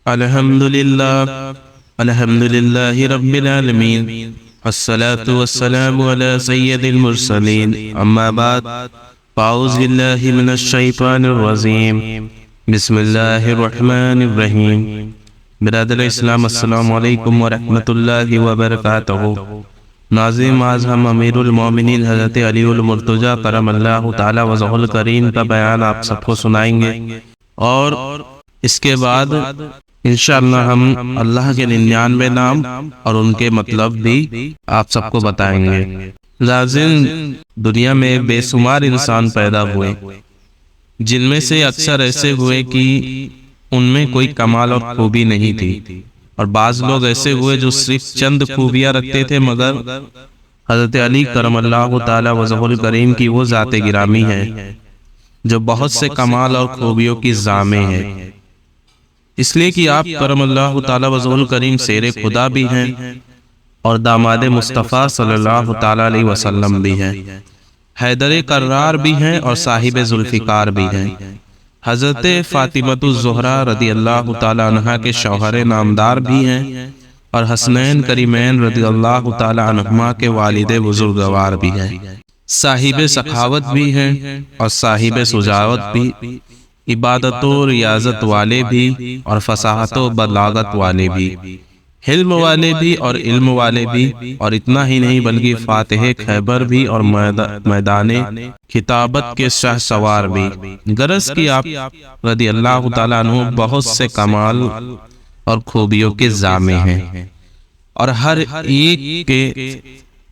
الحمدللہ رب العالمین، الصلاة والسلام علی سید المرسلین، اما بعد، فاعوذ باللہ من الشیطان الرجیم، بسم اللہ الرحمن الرحیم۔ برادر اسلام، السلام علیکم ورحمۃ اللہ وبرکاتہ۔ ناظرین، آج ہم امیر المومنین حضرت علی المرتضیٰ کرم اللہ تعالی وجہہ الکریم کا بیان آپ سب کو سنائیں گے، اور اس کے بعد انشاءاللہ ہم اللہ کے 99 نام اور ان کے مطلب بھی آپ سب کو بتائیں گے۔ لازم دنیا میں بے شمار انسان پیدا ہوئے، جن میں سے اکثر ایسے ہوئے کہ ان میں کوئی کمال اور خوبی نہیں تھی، اور بعض لوگ ایسے ہوئے جو صرف چند خوبیاں رکھتے تھے، مگر حضرت علی کرم اللہ تعالی وجہہ الکریم کی وہ ذات گرامی ہے جو بہت سے کمال اور خوبیوں کی ضامع ہے، اس لیے کہ آپ کرم اللہ تعالی وجہہ الکریم شیر خدا بھی ہیں اور داماد مصطفیٰ صلی اللہ تعالی علیہ وسلم بھی ہیں، حیدر کرار بھی ہیں اور صاحب ذوالفقار بھی ہیں، حضرت فاطمہ الزہرا رضی اللہ تعالی عنہا کے شوہر نامدار بھی ہیں، اور حسنین کریمین رضی اللہ تعالی عنہما کے والد بزرگوار بھی ہیں، صاحب سخاوت بھی ہیں اور صاحب شجاعت بھی، عبادت و ریاضت والے بھی اور فصاحت و بلاغت والے بھی، حلم والے بھی اور علم والے بھی، اور اتنا ہی نہیں بلکہ فاتح خیبر بھی اور میدان خطابت کے شاہ سوار بھی۔ غرض کہ آپ رضی اللہ تعالیٰ عنہ بہت سے کمال اور خوبیوں کے ضامع ہیں، اور ہر ایک کے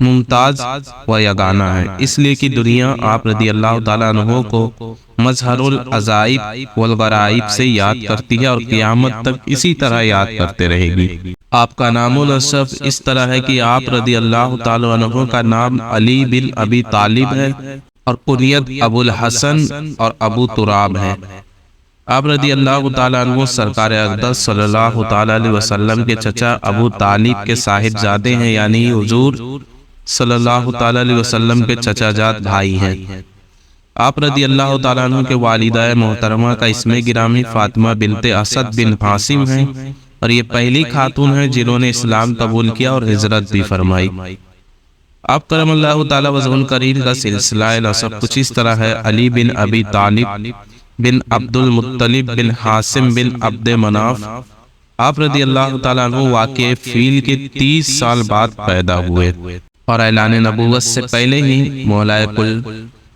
ممتاز و یگانہ ہے، اس لیے کہ دنیا آپ رضی اللہ تعالیٰ عنہ کو مظہر العجائب والغرائب سے یاد کرتی ہے، اور قیامت تک اسی طرح یاد کرتے رہے گی۔ آپ کا نام و نسب اس طرح ہے کہ آپ رضی اللہ تعالیٰ عنہ کا نام علی بن ابی طالب ہے، اور کنیت ابو الحسن اور ابو تراب ہے۔ آپ رضی اللہ تعالیٰ عنہ سرکار اقدس صلی اللہ تعالیٰ علیہ وسلم کے چچا ابو طالب کے صاحبزادے ہیں، یعنی حضور صلی اللہ تعالیٰ علیہ وسلم کے چچا جات بھائی ہیں۔ آپ رضی اللہ تعالیٰ عنہ کے والدہ محترمہ کا اسم گرامی فاطمہ بنت اسد بن عاصم ہے، اور یہ پہلی خاتون ہیں جنہوں نے اسلام قبول کیا اور ہجرت بھی فرمائی۔ آپ کرم اللہ تعالیٰ وجہہ الکریم کا سلسلہ نسب کچھ اس طرح ہے: علی بن ابی طالب بن عبد المطلب بن حاسم بن عبد مناف۔ آپ رضی اللہ تعالیٰ عنہ واقع فیل کے 30 سال بعد پیدا ہوئے، اور اعلان نبوت سے پہلے ہی مولا کل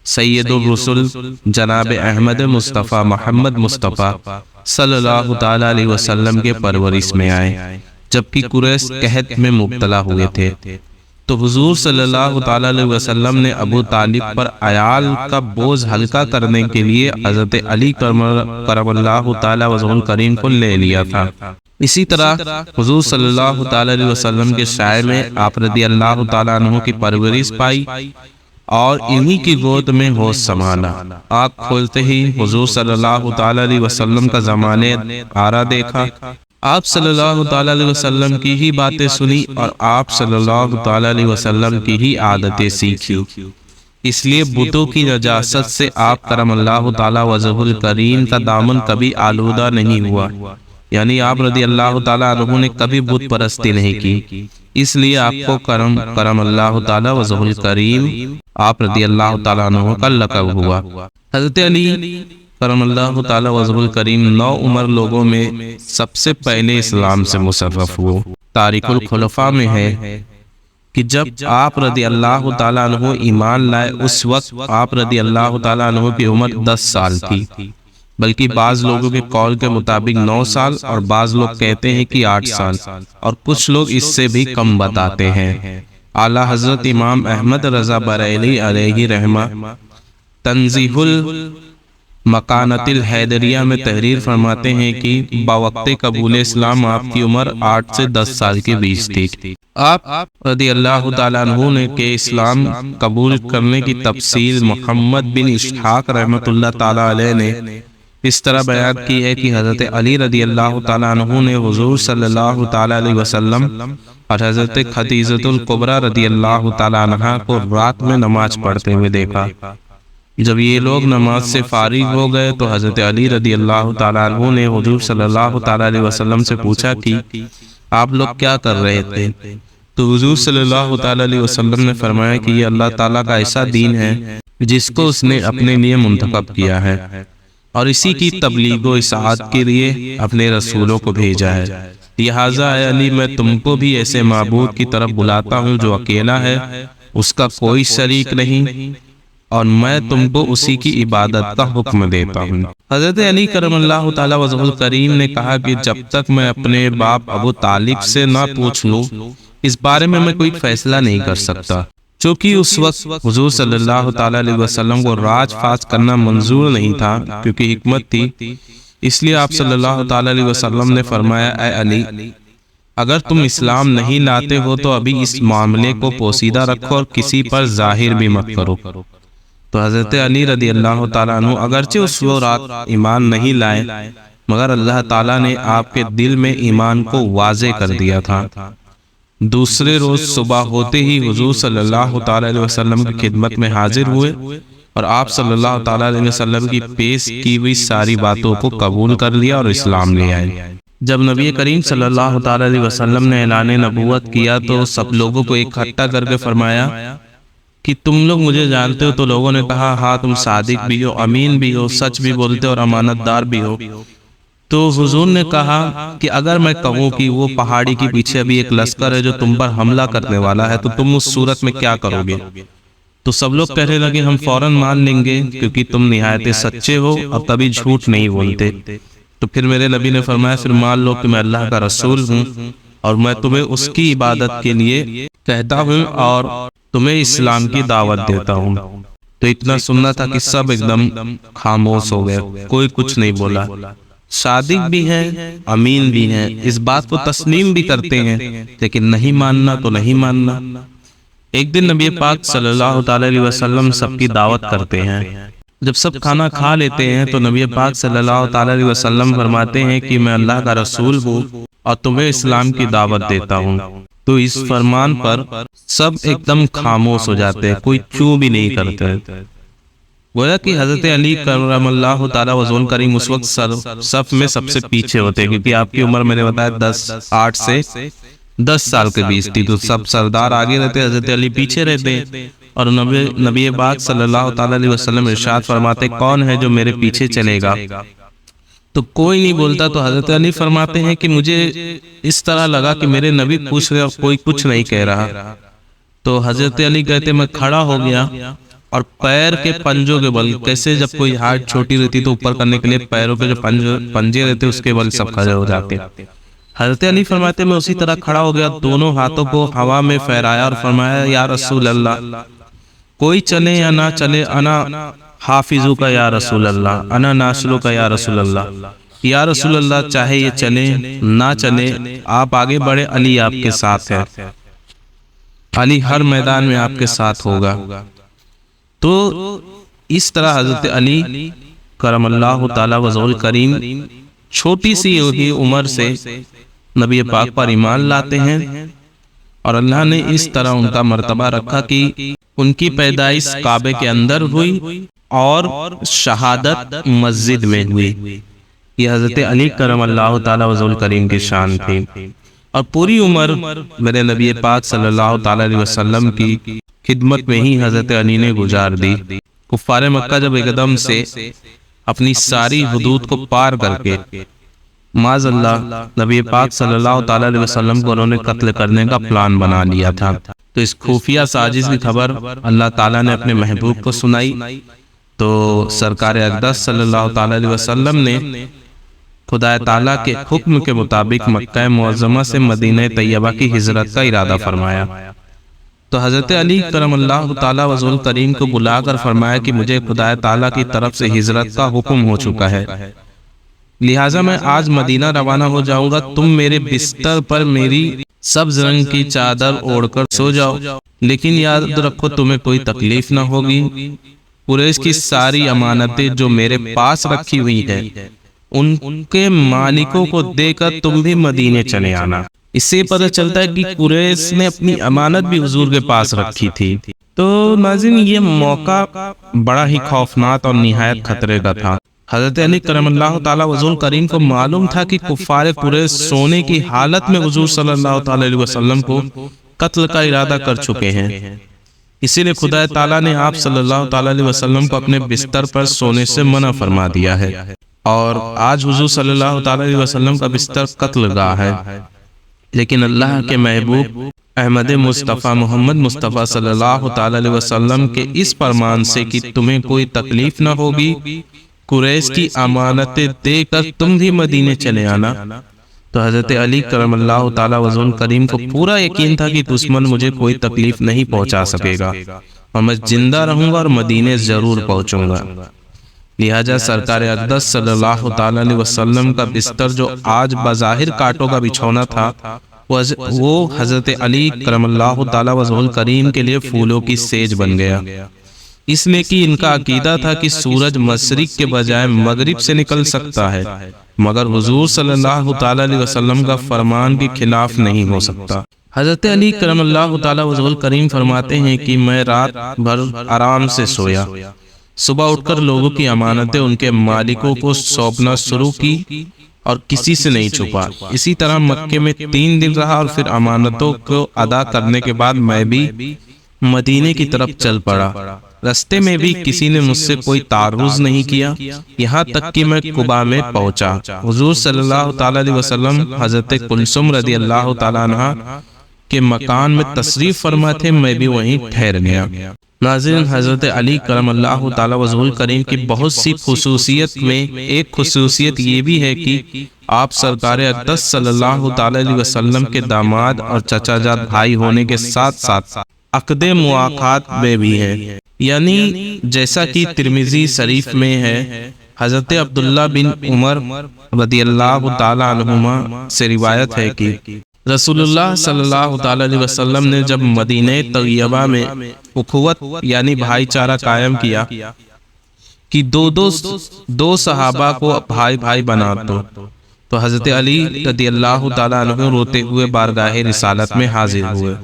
سید الرسل جناب احمد مصطفیٰ محمد مصطفیٰ صلی اللہ تعالیٰ علیہ وسلم کے پرورش میں آئے، جبکہ قریش قحط میں مبتلا ہوئے تھے، تو حضور صلی اللہ تعالیٰ علیہ وسلم نے ابو طالب پر عیال کا بوجھ ہلکا کرنے کے لیے حضرت علی کرم اللہ تعالیٰ وجہہ الکریم کو لے لیا تھا۔ اسی طرح حضور صلی اللہ تعالیٰ علیہ وسلم کے سائے میں آپ رضی اللہ تعالیٰ عنہ کی پرورش پائی، اور انہی کی گود میں ہوش سنبھالا۔ آنکھ کھولتے ہی حضور صلی اللہ تعالیٰ علیہ وسلم کا زمانے آرا دیکھا، آپ صلی اللہ تعالیٰ علیہ وسلم کی ہی باتیں سنی، اور آپ صلی اللہ تعالیٰ علیہ وسلم کی ہی عادتیں سیکھی، اس لیے بتوں کی نجاست سے آپ کرم اللہ تعالیٰ وجہہ الکریم کا دامن کبھی آلودہ نہیں ہوا، یعنی آپ رضی اللہ تعالیٰ عنہ نے کبھی بت پرستی نہیں کی، اس لیے آپ کو کرم اللہ تعالیٰ وجہہ الکریم آپ رضی اللہ تعالیٰ عنہ کا لقب ہوا۔ حضرت علی کرم اللہ تعالیٰ وجہہ الکریم 9 عمر لوگوں میں سب سے پہلے اسلام سے مشرف ہوئے۔ تاریخ الخلفاء میں ہے کہ جب آپ رضی اللہ تعالیٰ عنہ ایمان لائے، اس وقت آپ رضی اللہ تعالیٰ عنہ کی عمر 10 سال تھی، بلکہ بعض لوگوں کے قول کے مطابق 9 سال، اور بعض لوگ کہتے ہیں کہ 8 سال، اور کچھ لوگ اس سے بھی کم بتاتے ہیں۔ اعلیٰ حضرت امام احمد رضا بریلوی علیہ رحمہ تنزیہ المکانۃ الحیدریہ میں تحریر فرماتے ہیں کہ بوقت قبول اسلام آپ کی عمر 8 سے 10 سال کے بیچ تھی۔ آپ رضی اللہ تعالیٰ عنہ نے کہ اسلام قبول کرنے کی تفصیل محمد بن اسحاق رحمۃ اللہ تعالیٰ علیہ نے اس طرح بیان کی ہے کہ حضرت علی رضی اللہ تعالیٰ عنہ نے حضور صلی اللہ تعالیٰ علیہ وسلم اور حضرت خدیجہ الکبریٰ رضی اللہ تعالیٰ عنہا کو رات میں نماز پڑھتے ہوئے دیکھا۔ جب یہ لوگ نماز سے فارغ ہو گئے تو حضرت علی رضی اللہ تعالیٰ عنہ نے حضور صلی اللہ تعالیٰ علیہ وسلم سے پوچھا کہ آپ لوگ کیا کر رہے تھے؟ تو حضور صلی اللہ تعالیٰ علیہ وسلم نے فرمایا کہ یہ اللہ تعالیٰ کا ایسا دین ہے جس کو اس نے اپنے لیے منتخب کیا ہے اور اسی کی تبلیغ و اشاعت کے لیے اپنے رسولوں کو بھیجا ہے۔ لہٰذا اے علی، میں تم کو بھی ایسے معبود کی طرف بلاتا ہوں جو اکیلا ہے، اس کا کوئی شریک نہیں، اور میں تم کو اسی کی عبادت کا حکم دیتا ہوں۔ حضرت علی کرم اللہ تعالیٰ وجہہ الکریم نے کہا کہ جب تک میں اپنے باپ ابو طالب سے نہ پوچھ لوں اس بارے میں کوئی فیصلہ نہیں کر سکتا، چونکہ اس وقت حضور صلی اللہ تعالیٰ علیہ وسلم کو راج فاج کرنا منظور نہیں تھا، کیونکہ حکمت تھی۔ اس لیے آپ صلی اللہ تعالیٰ علیہ وسلم نے فرمایا، اے علی، اگر تم اسلام نہیں لاتے ہو تو ابھی اس معاملے کو پوشیدہ رکھو اور کسی پر ظاہر بھی مت کرو۔ تو حضرت علی رضی اللہ تعالیٰ عنہ اگرچہ اس رات ایمان نہیں لائے، مگر اللہ تعالیٰ نے آپ کے دل میں ایمان کو واضح کر دیا تھا۔ دوسرے روز صبح ہوتے ہی حضور صلی اللہ تعالیٰ علیہ وسلم کی خدمت میں حاضر ہوئے اور آپ صلی اللہ تعالیٰ علیہ وسلم کی پیش کی ہوئی ساری باتوں کو قبول کر لیا اور اسلام لے آئے۔ جب نبی کریم صلی اللہ تعالیٰ علیہ وسلم نے اعلان نبوت کیا تو سب لوگوں کو اکٹھا کر کے فرمایا کہ تم لوگ مجھے جانتے ہو؟ تو لوگوں نے کہا، ہاں تم صادق بھی ہو، امین بھی ہو، سچ بھی بولتے اور امانت دار بھی ہو۔ تو حضور نے کہا کہ اگر میں کہوں کہ وہ پہاڑی کے پیچھے ابھی ایک لشکر ہے جو تم پر حملہ کرنے والا ہے، تو تم اس صورت میں کیا کرو گے؟ تو سب لوگ کہنے لگے، ہم فوراً مان لیں گے، کیونکہ تم نہایت سچے ہو اور کبھی جھوٹ نہیں بولتے۔ تو پھر میرے نبی نے فرمایا، پھر مان لو کہ میں اللہ کا رسول ہوں اور میں تمہیں اس کی عبادت کے لیے کہتا ہوں اور تمہیں اسلام کی دعوت دیتا ہوں۔ تو اتنا سننا تھا کہ سب ایک دم خاموش ہو گئے، کوئی کچھ نہیں بولا۔ صادق بھی ہیں، امین بھی ہیں، اس بات کو تسلیم بھی کرتے ہیں، لیکن نہیں ماننا تو نہیں ماننا۔ ایک دن نبی پاک صلی اللہ تعالی علیہ وسلم سب کی دعوت کرتے ہیں۔ جب سب کھانا کھا لیتے ہیں تو نبی پاک صلی اللہ تعالی علیہ وسلم فرماتے ہیں کہ میں اللہ کا رسول ہوں اور تمہیں اسلام کی دعوت دیتا ہوں۔ تو اس فرمان پر سب ایک دم خاموش ہو جاتے ہیں، کوئی چوں بھی نہیں کرتے۔ گویا کہ حضرت علی کرم اللہ تعالیٰ وجہہ الکریم اس وقت صف میں سب سے پیچھے ہوتے، کیونکہ آپ کی عمر میں نے بتایا 8 سے 10 سال کے بیچ تھی، تو سب سردار آگے رہتے، حضرت علی پیچھے رہتے۔ اور نبی پاک صلی اللہ تعالیٰ علیہ وسلم ارشاد فرماتے، کون ہے جو میرے پیچھے چلے گا؟ تو کوئی نہیں بولتا۔ تو حضرت علی فرماتے ہیں کہ مجھے اس طرح لگا کہ میرے نبی پوچھ رہے اور کوئی کچھ نہیں کہہ رہا۔ تو حضرت علی کہتے میں کھڑا ہو گیا اور پیر کے پنجوں کے بل، کیسے جب کوئی ہائٹ چھوٹی رہتی تو اوپر کرنے کے لیے پیروں کے جو پنجے رہتے اس کے بل سب کھڑے ہو جاتے۔ حضرت علی فرماتے میں اسی طرح کھڑا ہو گیا، دونوں ہاتھوں کو ہوا میں پھیرایا اور فرمایا، یا رسول اللہ، کوئی چلے یا نہ چلے، انا حافظو کا یا رسول اللہ، انا ناصرو کا یا رسول اللہ۔ یا رسول اللہ، چاہے یہ چلے نہ چلے، آپ آگے بڑھے، علی آپ کے ساتھ ہے، علی ہر میدان میں آپ کے ساتھ ہوگا۔ تو اس طرح حضرت علی کرم اللہ تعالی وجہہ الکریم چھوٹی سی عمر سے نبی پاک پر ایمان لاتے ہیں، اور اللہ نے اس طرح ان کا مرتبہ رکھا کہ ان کی پیدائش کعبے کے اندر ہوئی اور شہادت مسجد میں ہوئی۔ یہ حضرت علی کرم اللہ تعالی وجہہ الکریم کی شان تھی، اور پوری عمر میرے نبی پاک صلی اللہ تعالی علیہ وسلم کی خدمت میں ہی حضرت علی نے گزار دی۔ کفار مکہ جب ایک دم سے اپنی ساری حدود کو پار کر کے معاذ اللہ نبی پاک صلی اللہ تعالی علیہ وسلم کو انہوں نے قتل کرنے کا پلان بنا لیا تھا، تو اس خفیہ سازش کی خبر اللہ تعالیٰ نے اپنے محبوب کو سنائی۔ تو سرکار اقدس صلی اللہ تعالی علیہ وسلم نے خدا تعالیٰ کے حکم کے مطابق مکہ معظمہ سے مدینہ طیبہ کی ہجرت کا ارادہ فرمایا۔ تو حضرت علی کرم اللہ تعالیٰ وجہہ الکریم کو بلا کر فرمایا کہ مجھے خدا تعالیٰ کی طرف سے ہجرت کا حکم ہو چکا ہے، لہٰذا میں آج مدینہ روانہ ہو جاؤں گا، تم میرے بستر پر میری سبز رنگ کی چادر اوڑھ کر سو جاؤ، لیکن یاد رکھو تمہیں کوئی تکلیف نہ ہوگی۔ قریش کی ساری امانتیں جو میرے پاس رکھی ہوئی ہیں ان کے مالکوں کو دے کر تم بھی مدینے چلے آنا۔ اس سے پتہ چلتا ہے کہ قریش نے اپنی امانت بھی حضور کے پاس رکھی تھی۔ تو ناظرین یہ موقع بڑا ہی خوفناک اور نہایت خطرے کا تھا۔ حضرت علی کرم اللہ تعالیٰ وجہ کریم کو معلوم تھا کہ کفار قریش سونے کی حالت میں حضور صلی اللہ تعالیٰ علیہ وسلم کو قتل کا ارادہ کر چکے ہیں، اسی لیے خدا تعالیٰ نے آپ صلی اللہ تعالیٰ علیہ وسلم کو اپنے بستر پر سونے سے منع فرما دیا ہے، اور آج حضور صلی اللہ تعالیٰ علیہ وسلم کا بستر قتل گاہ ہے۔ لیکن اللہ کے محبوب احمد مصطفیٰ محمد مصطفیٰ صلی اللہ تعالیٰ علیہ وسلم کے اس فرمان سے کہ تمہیں کوئی تکلیف نہ ہوگی، قریش کی امانتیں دے کر تم بھی مدینے چلے آنا، تو حضرت علی کرم اللہ تعالیٰ وجہ کریم کو پورا یقین تھا کہ دشمن مجھے کوئی تکلیف نہیں پہنچا سکے گا اور میں زندہ رہوں گا اور مدینے ضرور پہنچوں گا۔ لہٰذا سرکار اقدس صلی اللہ تعالیٰ علیہ وسلم کا بستر جو آج بظاہر کانٹوں کا بچھونا تھا، وہ حضرت علی کرم اللہ تعالیٰ وجہ کریم کے لیے پھولوں کی سیج بن گیا، اس لیے کہ ان کا عقیدہ تھا کہ سورج مشرق کے بجائے مغرب سے نکل سکتا ہے، مگر حضور صلی اللہ تعالیٰ علیہ وسلم کا فرمان کے خلاف نہیں ہو سکتا۔ حضرت علی کرم اللہ تعالیٰ وجہ کریم فرماتے ہیں کہ میں رات بھر آرام سے سویا، صبح اٹھ کر لوگوں کی امانتیں ان کے مالکوں کو سونپنا شروع کی اور کسی سے نہیں چھپا۔ اسی طرح مکے میں 3 دن رہا اور پھر امانتوں کو ادا کرنے کے بعد میں بھی مدینے کی طرف چل پڑا۔ رستے میں بھی کسی نے مجھ سے کوئی تعرض نہیں کیا، یہاں تک کہ میں قباء میں پہنچا۔ حضور صلی اللہ تعالیٰ علیہ وسلم حضرت کلثوم رضی اللہ تعالیٰ عنہ کے مکان میں تشریف فرما تھے، میں بھی وہیں ٹھہر گیا۔ ناظرین، حضرت علی کرم اللہ تعالیٰ وجہ کریم کی بہت سی خصوصیت میں ایک خصوصیت یہ بھی ہے کہ آپ سرکار اقدس صلی اللہ تعالیٰ علیہ وسلم کے داماد اور چچا جات بھائی ہونے کے ساتھ ساتھ عقد مواقات میں بھی ہے، یعنی جیسا کہ ترمذی شریف میں ہے، حضرت عبداللہ بن عمر رضی اللہ تعالیٰ عنہما سے روایت ہے کہ رسول اللہ صلی اللہ تعالیٰ علیہ وسلم نے جب مدینہ طیبہ میں اخوت یعنی بھائی چارہ قائم کیا کہ دو صحابہ کو بھائی بھائی بنا تو حضرت علی رضی اللہ تعالیٰ عنہ روتے ہوئے بارگاہ رسالت میں حاضر ہوئے،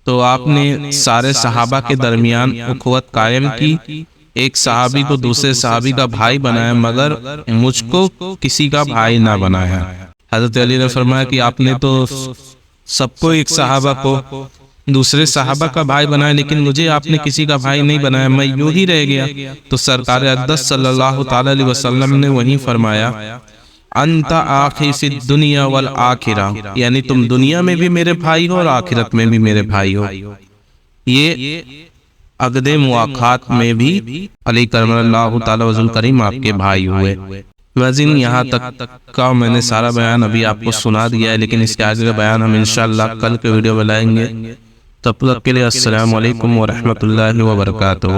تو آپ نے سارے صحابہ کے درمیان اخوت قائم کی، ایک صحابی کو دوسرے صحابی کا بھائی بنایا مگر مجھ کو کسی کا بھائی نہ بنایا۔ حضرت علی نے فرمایا کہ آپ نے تو سب کو ایک صحابہ کو دوسرے صحابہ کا بھائی بنایا، لیکن مجھے آپ نے کسی کا بھائی نہیں بنایا، میں یوں ہی رہ گیا۔ تو سرکار اقدس صلی اللہ تعالیٰ علیہ وسلم نے وہیں فرمایا، انت آخی فی الدنیا والآخرہ، یعنی تم دنیا میں بھی میرے بھائی ہو اور آخرت میں بھی میرے بھائی ہو۔ یہ عقد مواقات میں بھی علی کرم اللہ تعالیٰ وجہ کریم آپ کے بھائی ہوئے۔ ناظرین، یہاں تک کا میں نے سارا بیان ابھی آپ کو سنا دیا ہے، لیکن اس کے آگے کا بیان ہم انشاءاللہ کل کے ویڈیو میں لائیں گے۔ تب تک کے لیے السلام علیکم ورحمۃ اللہ وبرکاتہ۔